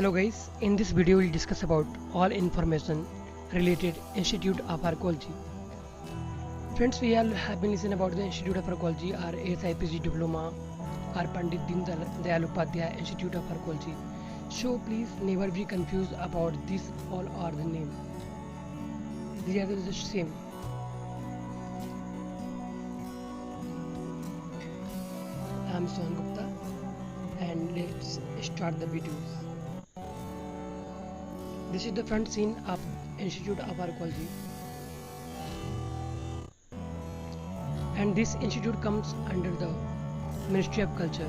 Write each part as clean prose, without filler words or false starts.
Hello guys, in this video we'll discuss about all information related Institute of Archaeology. Friends, we all have been listening about the Institute of Archaeology or ASIPG diploma or Pandit Deen Dayal Upadhyay Institute of Archaeology. So please never be confused about this all or the name. They are the same. I am Sohan Gupta and let's start the videos. This is the front scene of Institute of Archaeology, and this institute comes under the Ministry of Culture.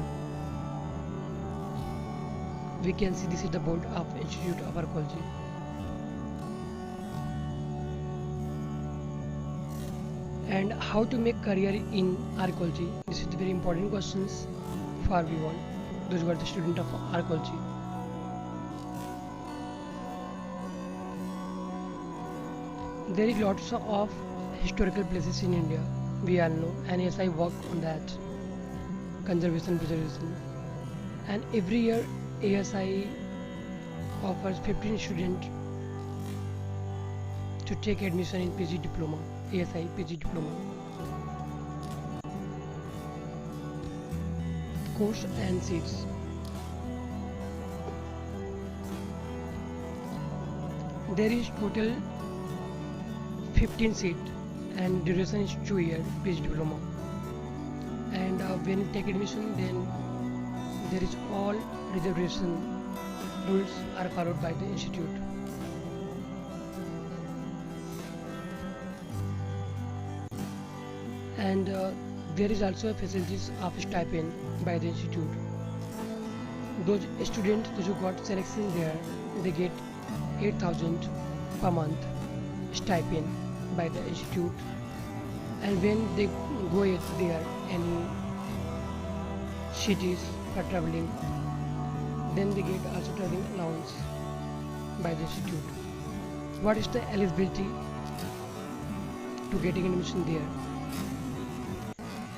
We can see this is the board of Institute of Archaeology. And how to make career in archaeology? This is the very important questions for everyone, those who are the student of archaeology. There is lots of historical places in India, we all know, and yes, I work on that conservation preservation. And every year ASI offers 15 students to take admission in PG diploma, ASI PG diploma course and seats. There is total 15 seat and duration is 2 year PG diploma, and when you take admission then there is all reservation rules are followed by the institute. And there is also a facilities of stipend by the institute. Those students who got selection there, they get 8,000 per month stipend by the institute, and when they go there any cities for traveling, then they get also traveling allowance by the institute. What is the eligibility to getting admission there?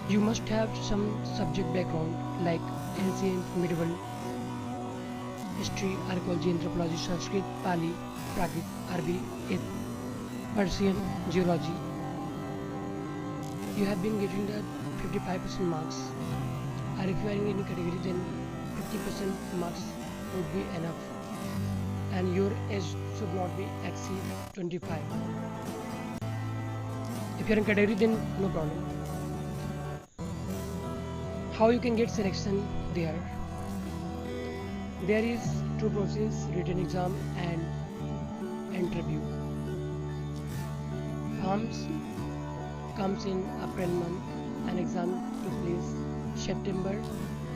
You must have some subject background like ancient, medieval, history, archaeology, anthropology, Sanskrit, Pali, Prakrit, Arabic, Persian, geology. You have been getting the 55% marks, or if you are in any category then 50% marks would be enough, and your age should not be exceed 25. If you are in category then no problem. How you can get selection there? There is two process: written exam and interview. Forms comes in April month, and exam took place September,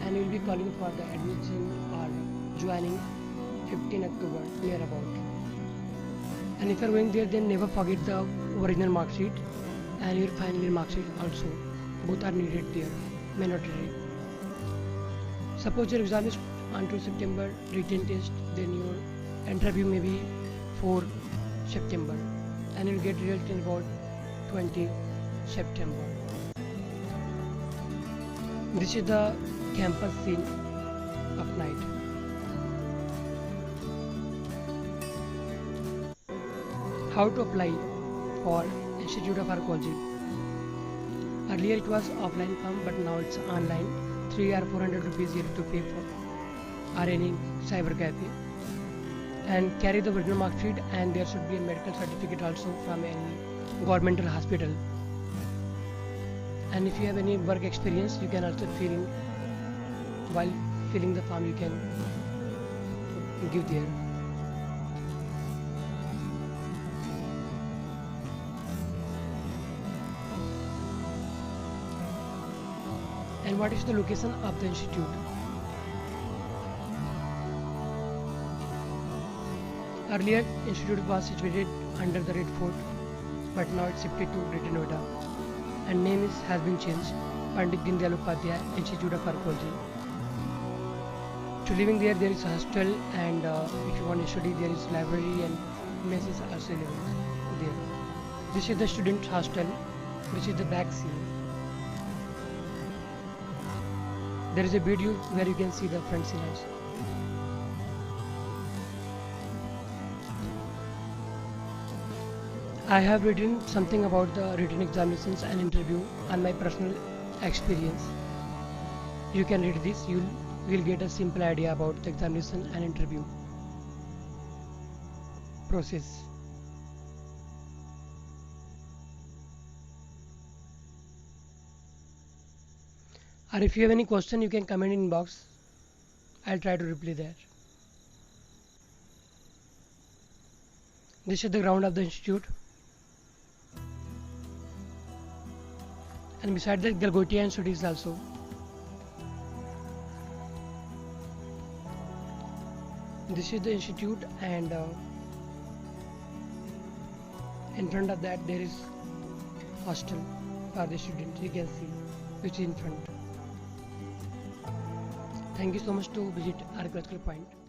and you will be calling for the admission or joining 15 October near about. And if you are going there, then never forget the original mark sheet and your final year mark sheet also. Both are needed there, mandatory. Suppose your exam is until September, written test, then your interview may be for September, and you'll get result in about 20 September. This is the campus scene of night. How to apply for Institute of Archaeology? Earlier it was offline form, but now it's online. 3 or 400 rupees you have to pay for, or any cyber cafe, and carry the original mark sheet, and there should be a medical certificate also from any governmental hospital. And if you have any work experience, you can also fill in. While filling the form, you can give there. And what is the location of the institute? Earlier, institute was situated under the Red Fort, but now it's shifted to Greater Noida, and name has been changed, Pandit Deen Dayal Upadhyay Institute of Archaeology. To living there is a hostel, and if you want to study, there is library and mess is also there. This is the student hostel. This is the back scene. There is a video where you can see the front scene also. I have written something about the written examinations and interview and my personal experience. You can read this, you will get a simple idea about the examination and interview process. Or if you have any question, you can comment in box. I'll try to reply there. This is the ground of the institute, and beside that Galgotia Institute is also. This is the institute, and in front of that there is hostel for the students. You can see which is in front. Thank you so much to visit Archaeological Point.